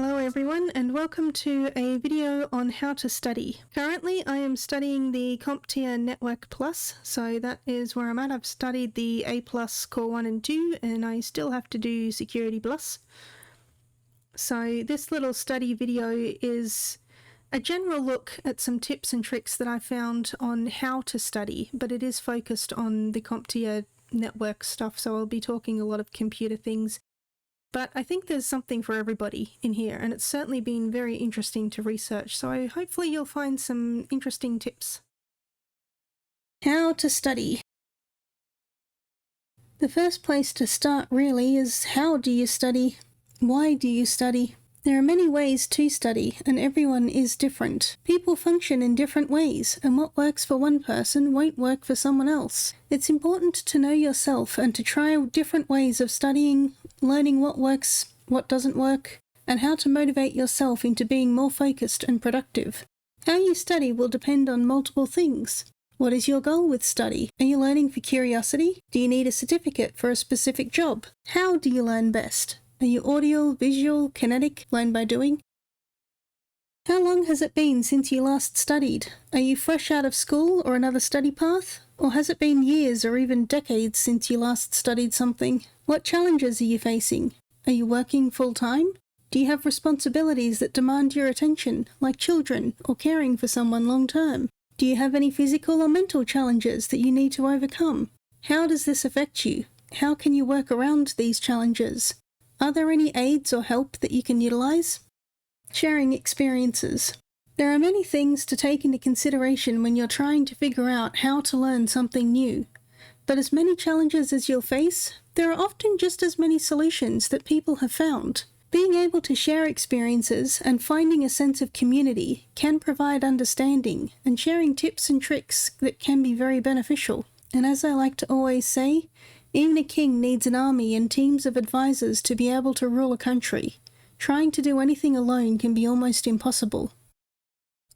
Hello everyone and welcome to a video on how to study. Currently I am studying the CompTIA Network Plus, so that is where I'm at. I've studied the A Plus Core 1 and 2 and I still have to do Security Plus. So this little study video is a general look at some tips and tricks that I found on how to study, but it is focused on the CompTIA network stuff, so I'll be talking a lot of computer things. But I think there's something for everybody in here, and it's certainly been very interesting to research, so hopefully you'll find some interesting tips. How to study. The first place to start really is, how do you study? Why do you study? There are many ways to study, and everyone is different. People function in different ways, and what works for one person won't work for someone else. It's important to know yourself and to try different ways of studying, learning what works, what doesn't work, and how to motivate yourself into being more focused and productive. How you study will depend on multiple things. What is your goal with study? Are you learning for curiosity? Do you need a certificate for a specific job? How do you learn best? Are you audio, visual, kinetic, learn by doing? How long has it been since you last studied? Are you fresh out of school or another study path? Or has it been years or even decades since you last studied something? What challenges are you facing? Are you working full-time? Do you have responsibilities that demand your attention, like children or caring for someone long-term? Do you have any physical or mental challenges that you need to overcome? How does this affect you? How can you work around these challenges? Are there any aids or help that you can utilize? Sharing experiences. There are many things to take into consideration when you're trying to figure out how to learn something new. But as many challenges as you'll face, there are often just as many solutions that people have found. Being able to share experiences and finding a sense of community can provide understanding, and sharing tips and tricks that can be very beneficial. And as I like to always say, even a king needs an army and teams of advisors to be able to rule a country. Trying to do anything alone can be almost impossible.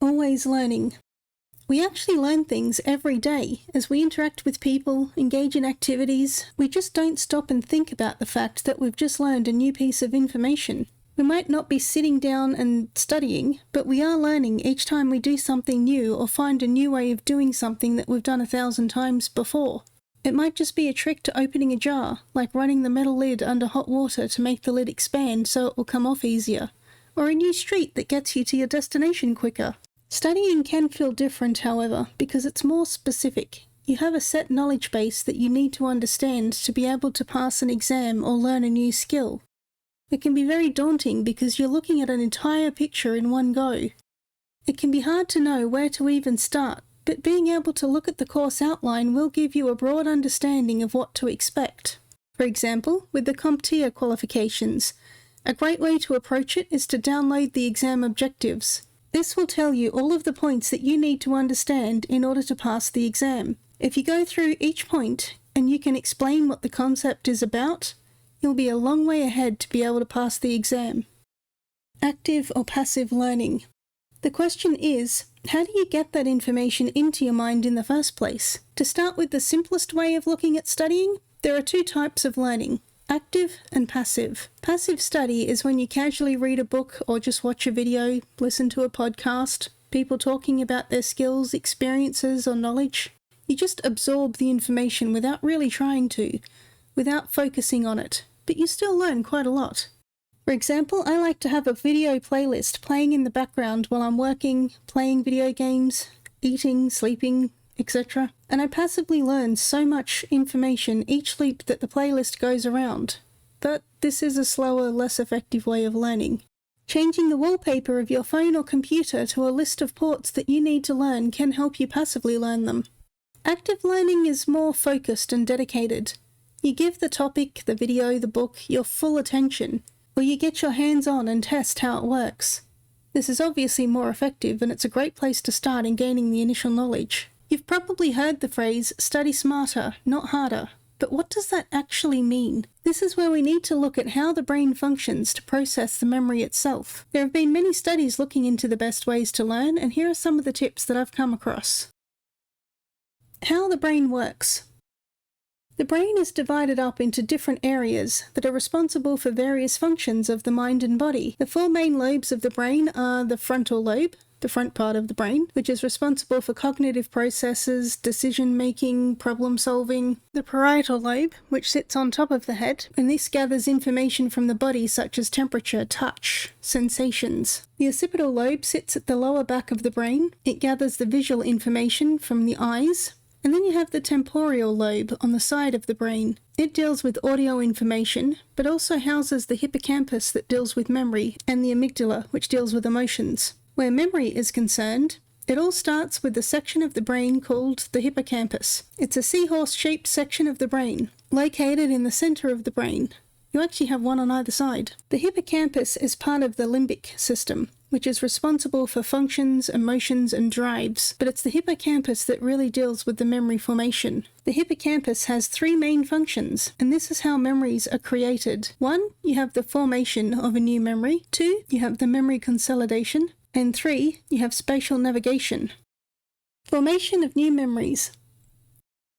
Always learning. We actually learn things every day. As we interact with people, engage in activities, we just don't stop and think about the fact that we've just learned a new piece of information. We might not be sitting down and studying, but we are learning each time we do something new or find a new way of doing something that we've done 1,000 times before. It might just be a trick to opening a jar, like running the metal lid under hot water to make the lid expand so it will come off easier, or a new street that gets you to your destination quicker. Studying can feel different, however, because it's more specific. You have a set knowledge base that you need to understand to be able to pass an exam or learn a new skill. It can be very daunting because you're looking at an entire picture in one go. It can be hard to know where to even start, but being able to look at the course outline will give you a broad understanding of what to expect. For example, with the CompTIA qualifications, a great way to approach it is to download the exam objectives. This will tell you all of the points that you need to understand in order to pass the exam. If you go through each point and you can explain what the concept is about, you'll be a long way ahead to be able to pass the exam. Active or passive learning. The question is, how do you get that information into your mind in the first place? To start with the simplest way of looking at studying, there are two types of learning, active and passive. Passive study is when you casually read a book or just watch a video, listen to a podcast, people talking about their skills, experiences, or knowledge. You just absorb the information without really trying to, without focusing on it, but you still learn quite a lot. For example, I like to have a video playlist playing in the background while I'm working, playing video games, eating, sleeping, etc. And I passively learn so much information each loop that the playlist goes around. But this is a slower, less effective way of learning. Changing the wallpaper of your phone or computer to a list of ports that you need to learn can help you passively learn them. Active learning is more focused and dedicated. You give the topic, the video, the book, your full attention, or you get your hands on and test how it works. This is obviously more effective, and it's a great place to start in gaining the initial knowledge. You've probably heard the phrase, study smarter, not harder, but what does that actually mean? This is where we need to look at how the brain functions to process the memory itself. There have been many studies looking into the best ways to learn, and here are some of the tips that I've come across. How the brain works. The brain is divided up into different areas that are responsible for various functions of the mind and body. The four main lobes of the brain are the frontal lobe, the front part of the brain, which is responsible for cognitive processes, decision-making, problem-solving. The parietal lobe, which sits on top of the head, and this gathers information from the body such as temperature, touch, sensations. The occipital lobe sits at the lower back of the brain. It gathers the visual information from the eyes. And then you have the temporal lobe on the side of the brain. It deals with audio information, but also houses the hippocampus that deals with memory, and the amygdala, which deals with emotions. Where memory is concerned, it all starts with the section of the brain called the hippocampus. It's a seahorse-shaped section of the brain, located in the center of the brain. You actually have one on either side. The hippocampus is part of the limbic system, which is responsible for functions, emotions, and drives, but it's the hippocampus that really deals with the memory formation. The hippocampus has three main functions, and this is how memories are created. 1, you have the formation of a new memory. 2, you have the memory consolidation. And 3, you have spatial navigation. Formation of new memories.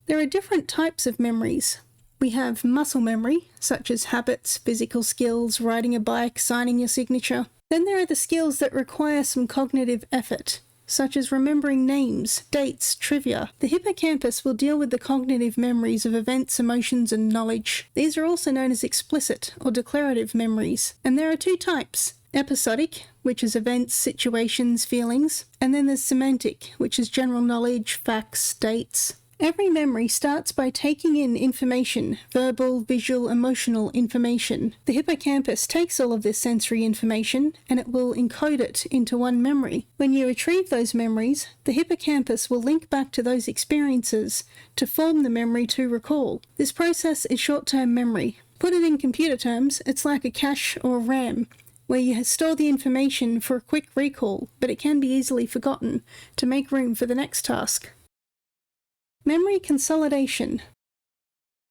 There are different types of memories. We have muscle memory, such as habits, physical skills, riding a bike, signing your signature. Then there are the skills that require some cognitive effort, such as remembering names, dates, trivia. The hippocampus will deal with the cognitive memories of events, emotions, and knowledge. These are also known as explicit or declarative memories. And there are 2 types. Episodic, which is events, situations, feelings. And then there's semantic, which is general knowledge, facts, dates. Every memory starts by taking in information, verbal, visual, emotional information. The hippocampus takes all of this sensory information and it will encode it into one memory. When you retrieve those memories, the hippocampus will link back to those experiences to form the memory to recall. This process is short-term memory. Put it in computer terms, it's like a cache or RAM, where you store the information for a quick recall, but it can be easily forgotten to make room for the next task. Memory consolidation.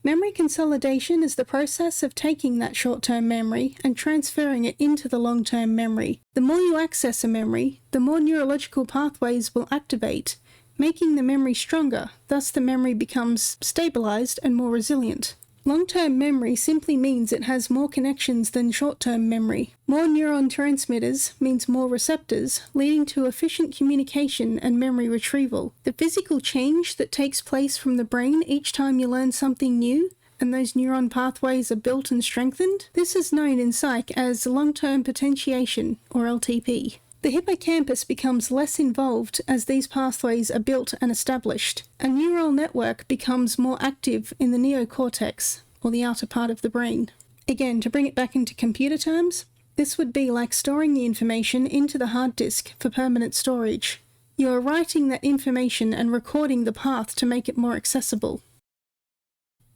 Memory consolidation is the process of taking that short-term memory and transferring it into the long-term memory. The more you access a memory, the more neurological pathways will activate, making the memory stronger. Thus, the memory becomes stabilized and more resilient. Long-term memory simply means it has more connections than short-term memory. More neuron transmitters means more receptors, leading to efficient communication and memory retrieval. The physical change that takes place from the brain each time you learn something new, and those neuron pathways are built and strengthened, this is known in psych as long-term potentiation, or LTP. The hippocampus becomes less involved as these pathways are built and established. A neural network becomes more active in the neocortex, or the outer part of the brain. Again, to bring it back into computer terms, this would be like storing the information into the hard disk for permanent storage. You are writing that information and recording the path to make it more accessible.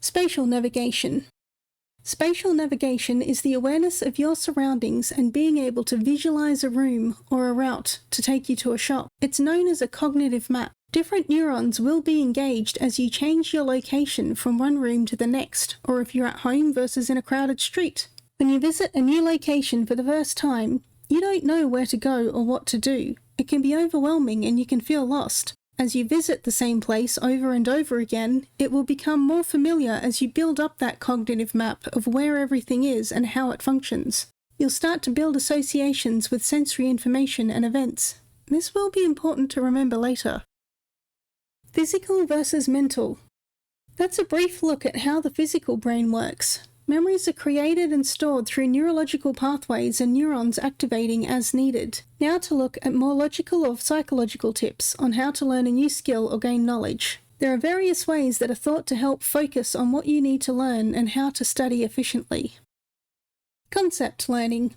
Spatial navigation. Spatial navigation is the awareness of your surroundings and being able to visualize a room or a route to take you to a shop. It's known as a cognitive map. Different neurons will be engaged as you change your location from one room to the next, or if you're at home versus in a crowded street. When you visit a new location for the first time, you don't know where to go or what to do. It can be overwhelming and you can feel lost. As you visit the same place over and over again, it will become more familiar as you build up that cognitive map of where everything is and how it functions. You'll start to build associations with sensory information and events. This will be important to remember later. Physical versus mental. That's a brief look at how the physical brain works. Memories are created and stored through neurological pathways and neurons activating as needed. Now to look at more logical or psychological tips on how to learn a new skill or gain knowledge. There are various ways that are thought to help focus on what you need to learn and how to study efficiently. Concept learning.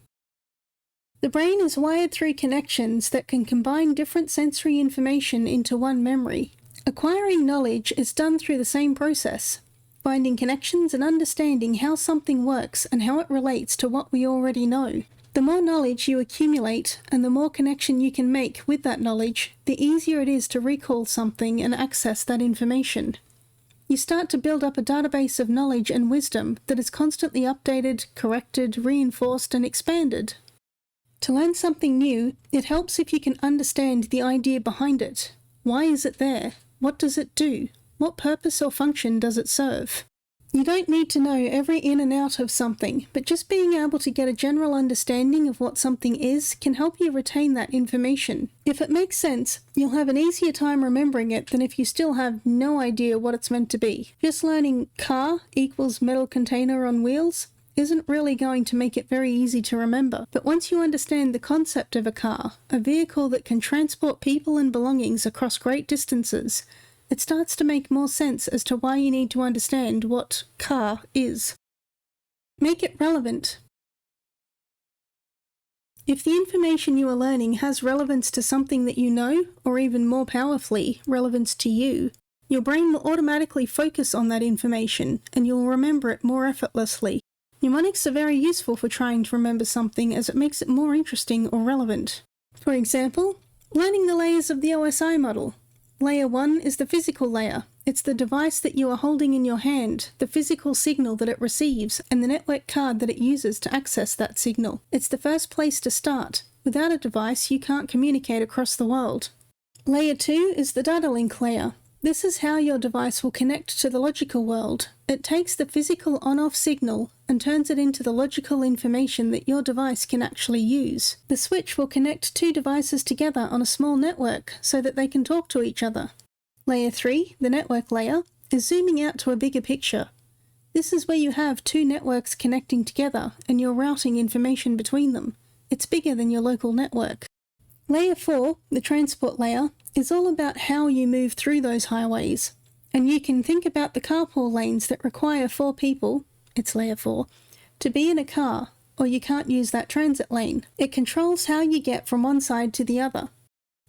The brain is wired through connections that can combine different sensory information into one memory. Acquiring knowledge is done through the same process. Finding connections and understanding how something works and how it relates to what we already know. The more knowledge you accumulate and the more connection you can make with that knowledge, the easier it is to recall something and access that information. You start to build up a database of knowledge and wisdom that is constantly updated, corrected, reinforced, and expanded. To learn something new, it helps if you can understand the idea behind it. Why is it there? What does it do? What purpose or function does it serve? You don't need to know every in and out of something, but just being able to get a general understanding of what something is can help you retain that information. If it makes sense, you'll have an easier time remembering it than if you still have no idea what it's meant to be. Just learning car equals metal container on wheels isn't really going to make it very easy to remember. But once you understand the concept of a car, a vehicle that can transport people and belongings across great distances, it starts to make more sense as to why you need to understand what car is. Make it relevant. If the information you are learning has relevance to something that you know, or even more powerfully, relevance to you, your brain will automatically focus on that information and you'll remember it more effortlessly. Mnemonics are very useful for trying to remember something as it makes it more interesting or relevant. For example, learning the layers of the OSI model. Layer 1 is the physical layer. It's the device that you are holding in your hand, the physical signal that it receives, and the network card that it uses to access that signal. It's the first place to start. Without a device, you can't communicate across the world. Layer 2 is the data link layer. This is how your device will connect to the logical world. It takes the physical on-off signal and turns it into the logical information that your device can actually use. The switch will connect two devices together on a small network so that they can talk to each other. Layer 3, the network layer, is zooming out to a bigger picture. This is where you have two networks connecting together and you're routing information between them. It's bigger than your local network. Layer 4, the transport layer, is all about how you move through those highways. And you can think about the carpool lanes that require 4 people, it's layer 4, to be in a car, or you can't use that transit lane. It controls how you get from one side to the other.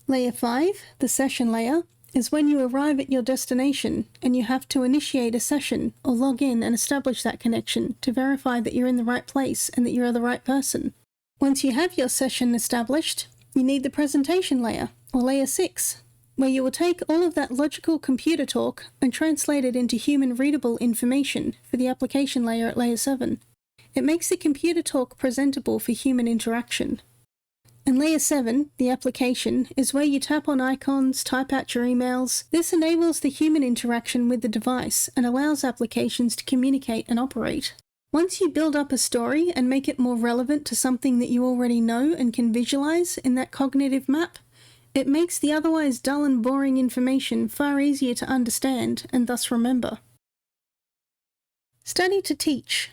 Layer 5, the session layer, is when you arrive at your destination and you have to initiate a session or log in and establish that connection to verify that you're in the right place and that you're the right person. Once you have your session established, you need the presentation layer, or layer 6, where you will take all of that logical computer talk and translate it into human-readable information for the application layer at layer 7. It makes the computer talk presentable for human interaction. And layer 7, the application, is where you tap on icons, type out your emails. This enables the human interaction with the device and allows applications to communicate and operate. Once you build up a story and make it more relevant to something that you already know and can visualize in that cognitive map, it makes the otherwise dull and boring information far easier to understand and thus remember. Study to teach.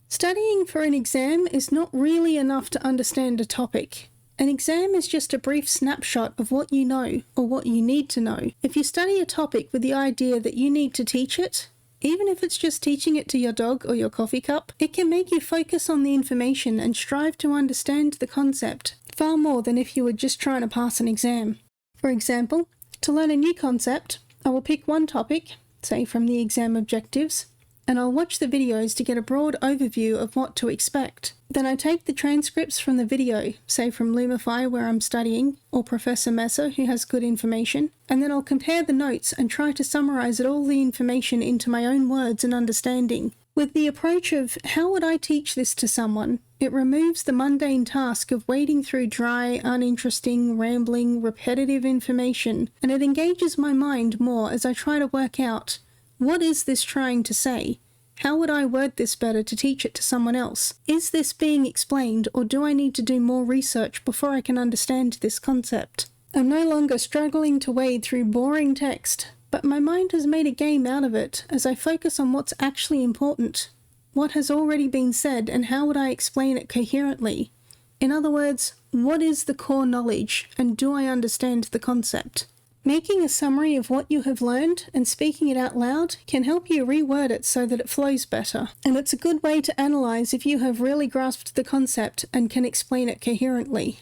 Studying for an exam is not really enough to understand a topic. An exam is just a brief snapshot of what you know or what you need to know. If you study a topic with the idea that you need to teach it, even if it's just teaching it to your dog or your coffee cup, it can make you focus on the information and strive to understand the concept far more than if you were just trying to pass an exam. For example, to learn a new concept, I will pick one topic, say from the exam objectives, and I'll watch the videos to get a broad overview of what to expect. Then I take the transcripts from the video, say from Lumify where I'm studying, or Professor Messer who has good information, and then I'll compare the notes and try to summarize all the information into my own words and understanding. With the approach of, how would I teach this to someone? It removes the mundane task of wading through dry, uninteresting, rambling, repetitive information, and it engages my mind more as I try to work out, what is this trying to say? How would I word this better to teach it to someone else? Is this being explained, or do I need to do more research before I can understand this concept? I'm no longer struggling to wade through boring text, but my mind has made a game out of it as I focus on what's actually important. What has already been said, and how would I explain it coherently? In other words, what is the core knowledge, and do I understand the concept? Making a summary of what you have learned and speaking it out loud can help you reword it so that it flows better. And it's a good way to analyze if you have really grasped the concept and can explain it coherently.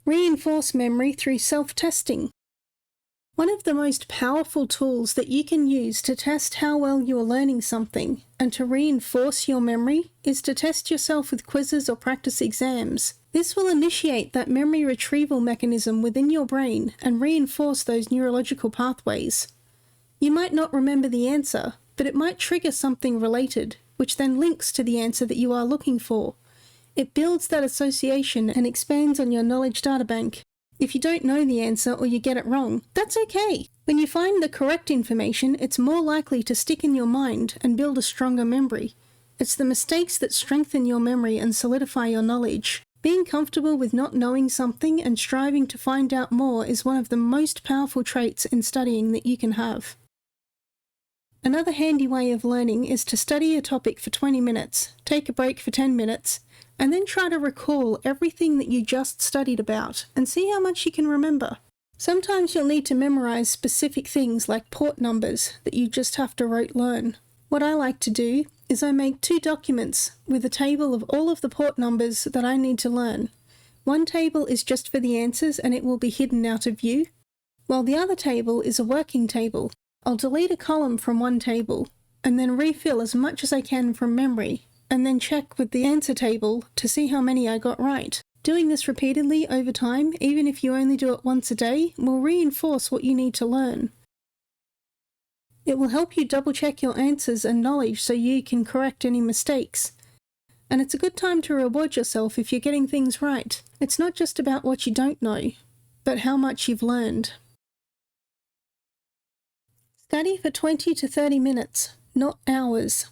Reinforce memory through self-testing. One of the most powerful tools that you can use to test how well you are learning something and to reinforce your memory is to test yourself with quizzes or practice exams. This will initiate that memory retrieval mechanism within your brain and reinforce those neurological pathways. You might not remember the answer, but it might trigger something related, which then links to the answer that you are looking for. It builds that association and expands on your knowledge databank. If you don't know the answer or you get it wrong, that's okay. When you find the correct information, it's more likely to stick in your mind and build a stronger memory. It's the mistakes that strengthen your memory and solidify your knowledge. Being comfortable with not knowing something and striving to find out more is one of the most powerful traits in studying that you can have. Another handy way of learning is to study a topic for 20 minutes, take a break for 10 minutes, and then try to recall everything that you just studied about and see how much you can remember. Sometimes you'll need to memorize specific things like port numbers that you just have to rote learn. What I like to do is I make 2 documents with a table of all of the port numbers that I need to learn. One table is just for the answers and it will be hidden out of view, while the other table is a working table. I'll delete a column from one table and then refill as much as I can from memory, and then check with the answer table to see how many I got right. Doing this repeatedly over time, even if you only do it once a day, will reinforce what you need to learn. It will help you double-check your answers and knowledge so you can correct any mistakes. And it's a good time to reward yourself if you're getting things right. It's not just about what you don't know, but how much you've learned. Study for 20 to 30 minutes, not hours.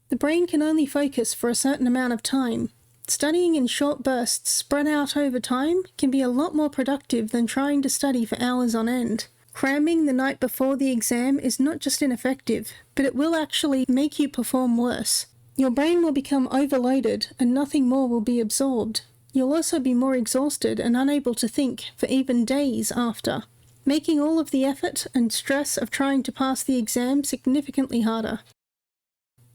The brain can only focus for a certain amount of time. Studying in short bursts spread out over time can be a lot more productive than trying to study for hours on end. Cramming the night before the exam is not just ineffective, but it will actually make you perform worse. Your brain will become overloaded and nothing more will be absorbed. You'll also be more exhausted and unable to think for even days after, making all of the effort and stress of trying to pass the exam significantly harder.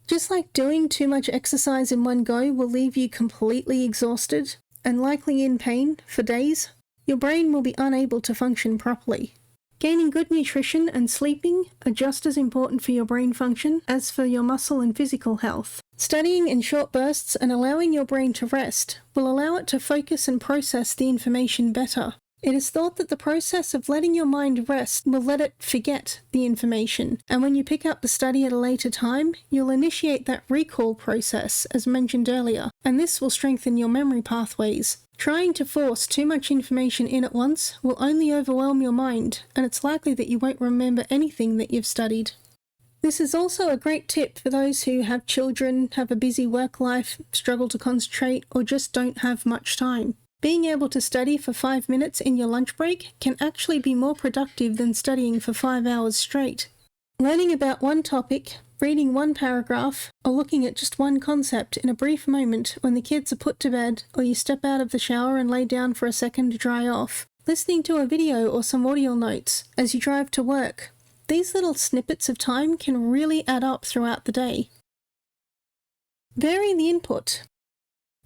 Just like doing too much exercise in one go will leave you completely exhausted and likely in pain for days, your brain will be unable to function properly. Gaining good nutrition and sleeping are just as important for your brain function as for your muscle and physical health. Studying in short bursts and allowing your brain to rest will allow it to focus and process the information better. It is thought that the process of letting your mind rest will let it forget the information, and when you pick up the study at a later time, you'll initiate that recall process, as mentioned earlier, and this will strengthen your memory pathways. Trying to force too much information in at once will only overwhelm your mind, and it's likely that you won't remember anything that you've studied. This is also a great tip for those who have children, have a busy work life, struggle to concentrate, or just don't have much time. Being able to study for 5 minutes in your lunch break can actually be more productive than studying for 5 hours straight. Learning about one topic, reading one paragraph, or looking at just one concept in a brief moment when the kids are put to bed or you step out of the shower and lay down for a second to dry off. Listening to a video or some audio notes as you drive to work. These little snippets of time can really add up throughout the day. Vary the input.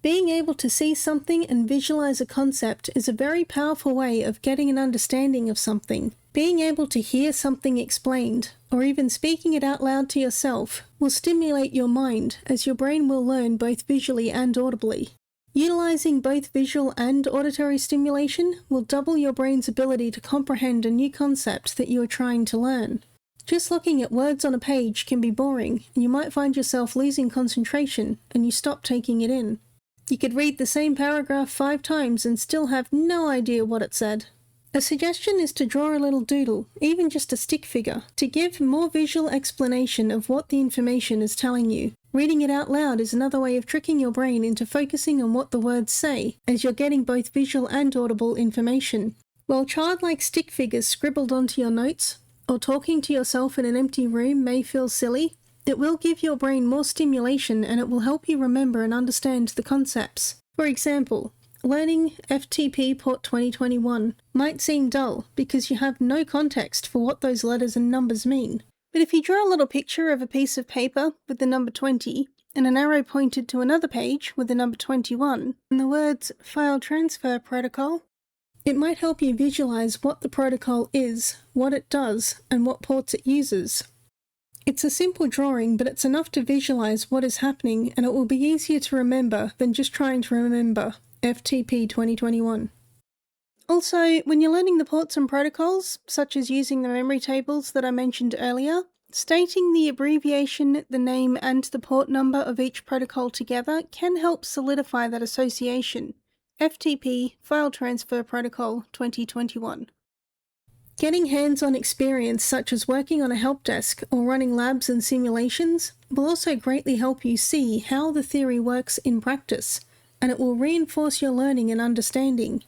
Being able to see something and visualize a concept is a very powerful way of getting an understanding of something. Being able to hear something explained, or even speaking it out loud to yourself, will stimulate your mind as your brain will learn both visually and audibly. Utilizing both visual and auditory stimulation will double your brain's ability to comprehend a new concept that you are trying to learn. Just looking at words on a page can be boring, and you might find yourself losing concentration and you stop taking it in. You could read the same paragraph 5 times and still have no idea what it said. A suggestion is to draw a little doodle, even just a stick figure, to give more visual explanation of what the information is telling you. Reading it out loud is another way of tricking your brain into focusing on what the words say, as you're getting both visual and audible information. While childlike stick figures scribbled onto your notes, or talking to yourself in an empty room may feel silly, it will give your brain more stimulation and it will help you remember and understand the concepts. For example, learning FTP Port 2021 might seem dull because you have no context for what those letters and numbers mean. But if you draw a little picture of a piece of paper with the number 20 and an arrow pointed to another page with the number 21 and the words File Transfer Protocol, it might help you visualize what the protocol is, what it does, and what ports it uses. It's a simple drawing, but it's enough to visualize what is happening, and it will be easier to remember than just trying to remember FTP 2021. Also, when you're learning the ports and protocols, such as using the memory tables that I mentioned earlier, stating the abbreviation, the name, and the port number of each protocol together can help solidify that association, FTP File Transfer Protocol 2021. Getting hands-on experience such as working on a help desk or running labs and simulations will also greatly help you see how the theory works in practice, and it will reinforce your learning and understanding.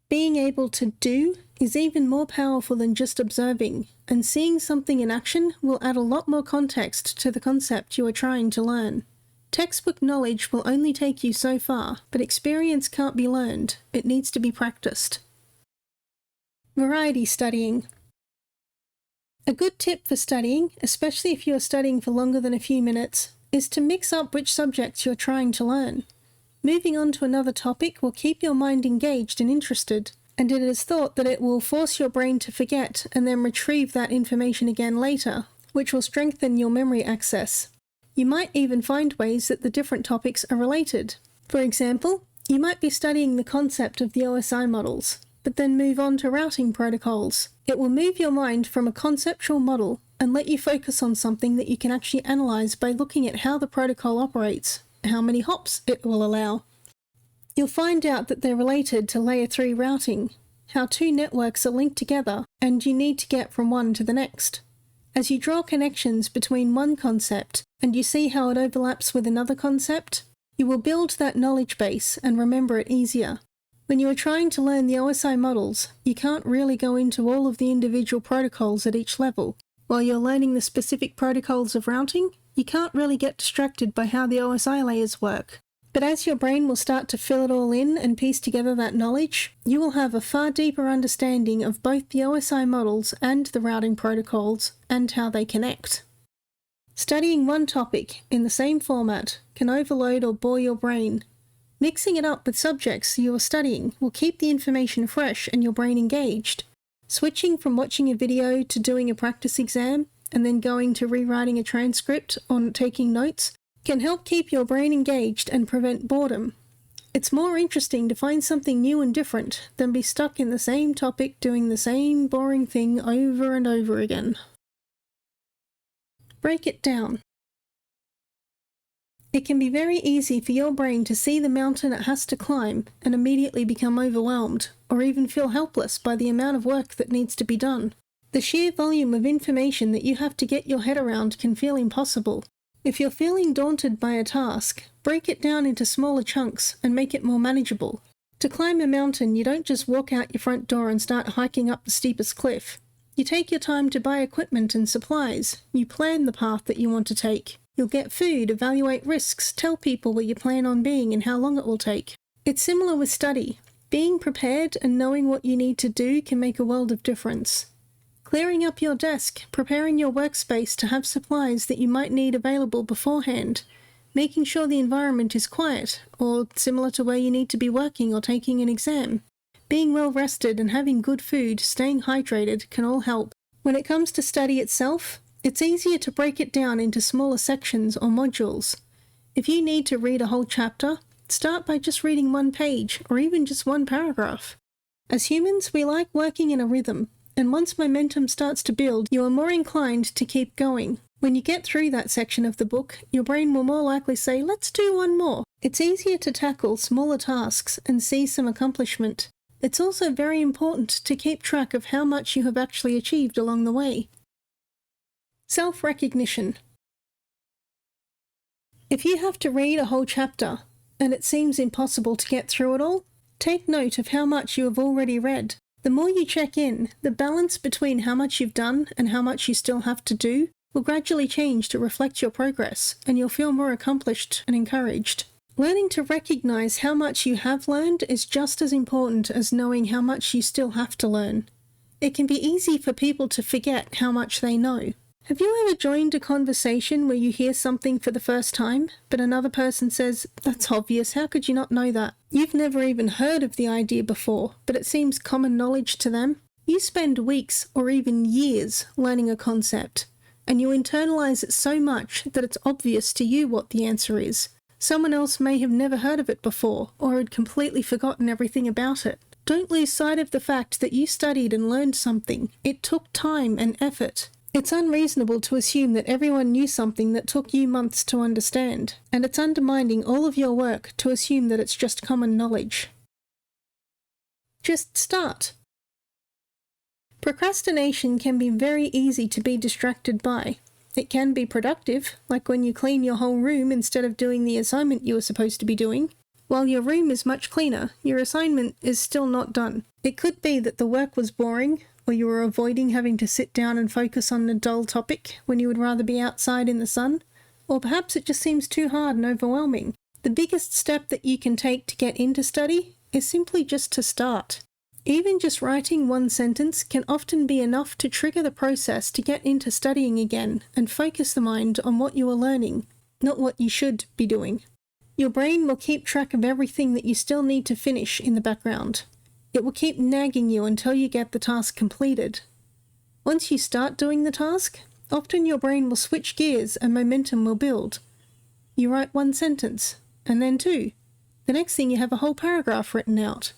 Being able to do is even more powerful than just observing, and seeing something in action will add a lot more context to the concept you are trying to learn. Textbook knowledge will only take you so far, but experience can't be learned, it needs to be practiced. Variety studying. A good tip for studying, especially if you are studying for longer than a few minutes, is to mix up which subjects you are trying to learn. Moving on to another topic will keep your mind engaged and interested, and it is thought that it will force your brain to forget and then retrieve that information again later, which will strengthen your memory access. You might even find ways that the different topics are related. For example, you might be studying the concept of the OSI models, but then move on to routing protocols. It will move your mind from a conceptual model and let you focus on something that you can actually analyze by looking at how the protocol operates, how many hops it will allow. You'll find out that they're related to Layer 3 routing, how two networks are linked together, and you need to get from one to the next. As you draw connections between one concept and you see how it overlaps with another concept, you will build that knowledge base and remember it easier. When you are trying to learn the OSI models, you can't really go into all of the individual protocols at each level. While you're learning the specific protocols of routing, you can't really get distracted by how the OSI layers work. But as your brain will start to fill it all in and piece together that knowledge, you will have a far deeper understanding of both the OSI models and the routing protocols and how they connect. Studying one topic in the same format can overload or bore your brain. Mixing it up with subjects you are studying will keep the information fresh and your brain engaged. Switching from watching a video to doing a practice exam and then going to rewriting a transcript or taking notes can help keep your brain engaged and prevent boredom. It's more interesting to find something new and different than be stuck in the same topic doing the same boring thing over and over again. Break it down. It can be very easy for your brain to see the mountain it has to climb and immediately become overwhelmed, or even feel helpless by the amount of work that needs to be done. The sheer volume of information that you have to get your head around can feel impossible. If you're feeling daunted by a task, break it down into smaller chunks and make it more manageable. To climb a mountain, you don't just walk out your front door and start hiking up the steepest cliff. You take your time to buy equipment and supplies. You plan the path that you want to take. You'll get food, evaluate risks, tell people where you plan on being and how long it will take. It's similar with study. Being prepared and knowing what you need to do can make a world of difference. Clearing up your desk, preparing your workspace to have supplies that you might need available beforehand, making sure the environment is quiet or similar to where you need to be working or taking an exam. Being well rested and having good food, staying hydrated can all help. When it comes to study itself, it's easier to break it down into smaller sections or modules. If you need to read a whole chapter, start by just reading one page or even just one paragraph. As humans, we like working in a rhythm, and once momentum starts to build, you are more inclined to keep going. When you get through that section of the book, your brain will more likely say, "Let's do one more." It's easier to tackle smaller tasks and see some accomplishment. It's also very important to keep track of how much you have actually achieved along the way. Self-recognition. If you have to read a whole chapter, and it seems impossible to get through it all, take note of how much you have already read. The more you check in, the balance between how much you've done and how much you still have to do will gradually change to reflect your progress, and you'll feel more accomplished and encouraged. Learning to recognize how much you have learned is just as important as knowing how much you still have to learn. It can be easy for people to forget how much they know. Have you ever joined a conversation where you hear something for the first time, but another person says, "That's obvious, how could you not know that?" You've never even heard of the idea before, but it seems common knowledge to them. You spend weeks or even years learning a concept, and you internalize it so much that it's obvious to you what the answer is. Someone else may have never heard of it before, or had completely forgotten everything about it. Don't lose sight of the fact that you studied and learned something. It took time and effort. It's unreasonable to assume that everyone knew something that took you months to understand, and it's undermining all of your work to assume that it's just common knowledge. Just start. Procrastination can be very easy to be distracted by. It can be productive, like when you clean your whole room instead of doing the assignment you were supposed to be doing. While your room is much cleaner, your assignment is still not done. It could be that the work was boring, or you were avoiding having to sit down and focus on a dull topic when you would rather be outside in the sun, or perhaps it just seems too hard and overwhelming. The biggest step that you can take to get into study is simply just to start. Even just writing one sentence can often be enough to trigger the process to get into studying again and focus the mind on what you are learning, not what you should be doing. Your brain will keep track of everything that you still need to finish in the background. It will keep nagging you until you get the task completed. Once you start doing the task, often your brain will switch gears and momentum will build. You write one sentence, and then two. The next thing you have a whole paragraph written out.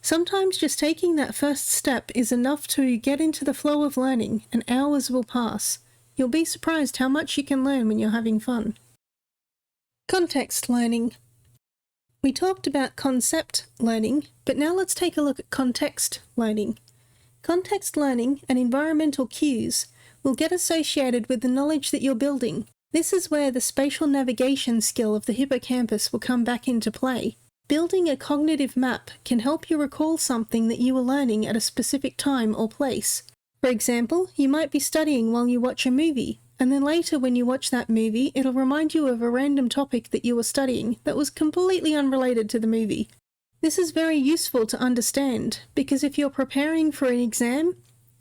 Sometimes just taking that first step is enough to get into the flow of learning, and hours will pass. You'll be surprised how much you can learn when you're having fun. Context learning. We talked about concept learning, but now let's take a look at context learning. Context learning and environmental cues will get associated with the knowledge that you're building. This is where the spatial navigation skill of the hippocampus will come back into play. Building a cognitive map can help you recall something that you were learning at a specific time or place. For example, you might be studying while you watch a movie, and then later when you watch that movie, it'll remind you of a random topic that you were studying that was completely unrelated to the movie. This is very useful to understand, because if you're preparing for an exam,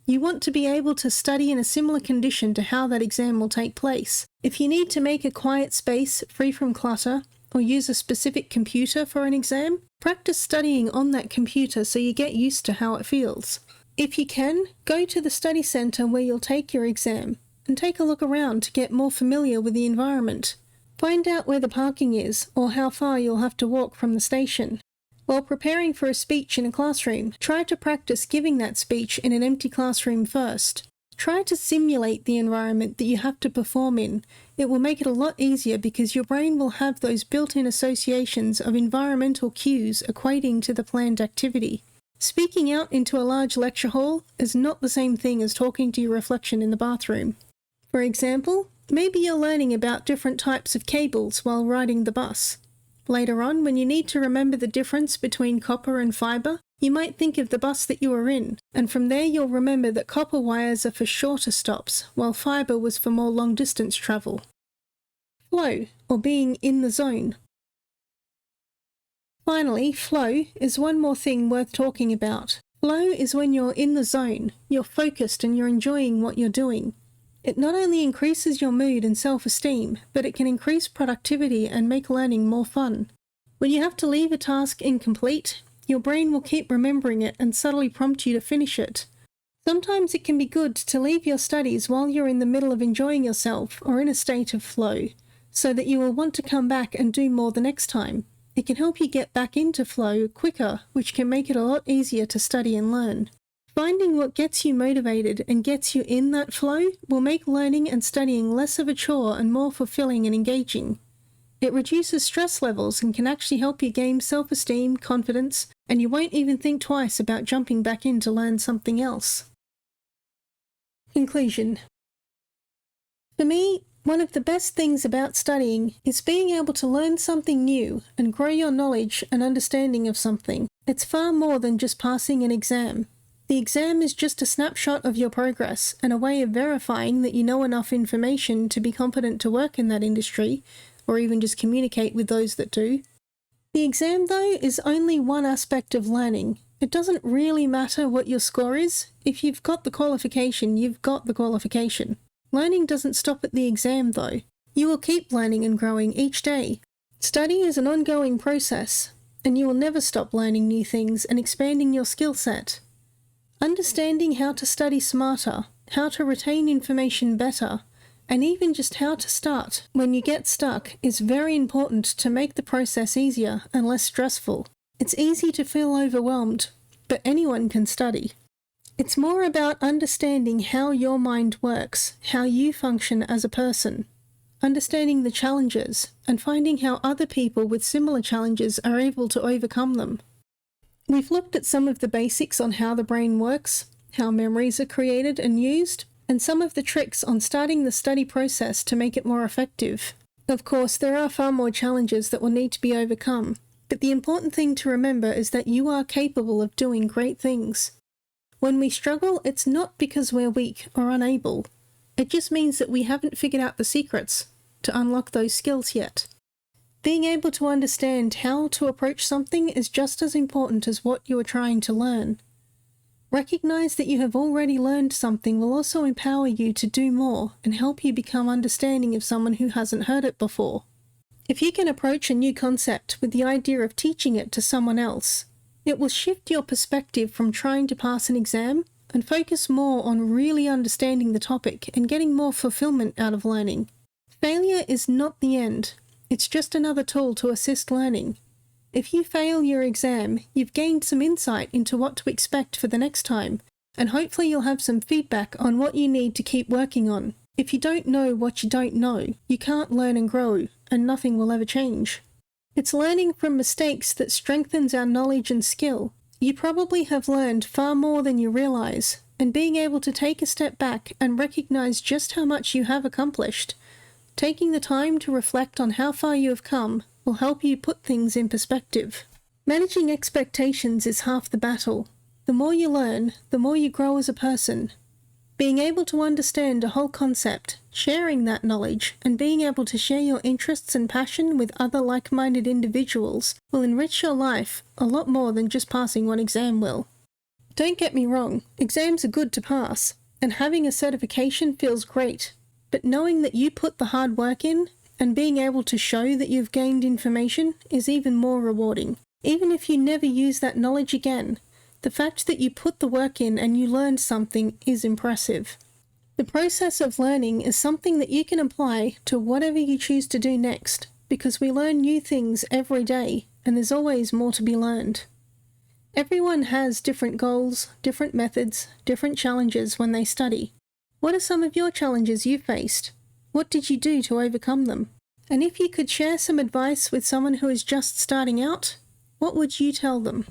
you want to be able to study in a similar condition to how that exam will take place. If you need to make a quiet space free from clutter, or use a specific computer for an exam, practice studying on that computer so you get used to how it feels. If you can, go to the study centre where you'll take your exam and take a look around to get more familiar with the environment. Find out where the parking is or how far you'll have to walk from the station. While preparing for a speech in a classroom, try to practice giving that speech in an empty classroom first. Try to simulate the environment that you have to perform in. It will make it a lot easier because your brain will have those built-in associations of environmental cues equating to the planned activity. Speaking out into a large lecture hall is not the same thing as talking to your reflection in the bathroom. For example, maybe you're learning about different types of cables while riding the bus. Later on, when you need to remember the difference between copper and fibre, you might think of the bus that you were in, and from there you'll remember that copper wires are for shorter stops, while fibre was for more long-distance travel. Flow, or being in the zone. Finally, flow is one more thing worth talking about. Flow is when you're in the zone, you're focused and you're enjoying what you're doing. It not only increases your mood and self-esteem, but it can increase productivity and make learning more fun. When you have to leave a task incomplete, your brain will keep remembering it and subtly prompt you to finish it. Sometimes it can be good to leave your studies while you're in the middle of enjoying yourself or in a state of flow, so that you will want to come back and do more the next time. It can help you get back into flow quicker, which can make it a lot easier to study and learn. Finding what gets you motivated and gets you in that flow will make learning and studying less of a chore and more fulfilling and engaging. It reduces stress levels and can actually help you gain self-esteem, confidence, and you won't even think twice about jumping back in to learn something else. Conclusion. For me, one of the best things about studying is being able to learn something new and grow your knowledge and understanding of something. It's far more than just passing an exam. The exam is just a snapshot of your progress and a way of verifying that you know enough information to be competent to work in that industry, or even just communicate with those that do. The exam, though, is only one aspect of learning. It doesn't really matter what your score is. If you've got the qualification, you've got the qualification. Learning doesn't stop at the exam, though. You will keep learning and growing each day. Study is an ongoing process, and you will never stop learning new things and expanding your skill set. Understanding how to study smarter, how to retain information better, and even just how to start when you get stuck is very important to make the process easier and less stressful. It's easy to feel overwhelmed, but anyone can study. It's more about understanding how your mind works, how you function as a person, understanding the challenges, and finding how other people with similar challenges are able to overcome them. We've looked at some of the basics on how the brain works, how memories are created and used, and some of the tricks on starting the study process to make it more effective. Of course, there are far more challenges that will need to be overcome, but the important thing to remember is that you are capable of doing great things. When we struggle, it's not because we're weak or unable. It just means that we haven't figured out the secrets to unlock those skills yet. Being able to understand how to approach something is just as important as what you are trying to learn. Recognize that you have already learned something will also empower you to do more and help you become understanding of someone who hasn't heard it before. If you can approach a new concept with the idea of teaching it to someone else, it will shift your perspective from trying to pass an exam and focus more on really understanding the topic and getting more fulfillment out of learning. Failure is not the end. It's just another tool to assist learning. If you fail your exam, you've gained some insight into what to expect for the next time, and hopefully you'll have some feedback on what you need to keep working on. If you don't know what you don't know, you can't learn and grow, and nothing will ever change. It's learning from mistakes that strengthens our knowledge and skill. You probably have learned far more than you realize, and being able to take a step back and recognize just how much you have accomplished, taking the time to reflect on how far you have come, will help you put things in perspective. Managing expectations is half the battle. The more you learn, the more you grow as a person. Being able to understand a whole concept, sharing that knowledge, and being able to share your interests and passion with other like-minded individuals will enrich your life a lot more than just passing one exam will. Don't get me wrong, exams are good to pass, and having a certification feels great, but knowing that you put the hard work in, and being able to show that you've gained information is even more rewarding. Even if you never use that knowledge again, the fact that you put the work in and you learned something is impressive. The process of learning is something that you can apply to whatever you choose to do next, because we learn new things every day, and there's always more to be learned. Everyone has different goals, different methods, different challenges when they study. What are some of your challenges you faced? What did you do to overcome them? And if you could share some advice with someone who is just starting out, what would you tell them?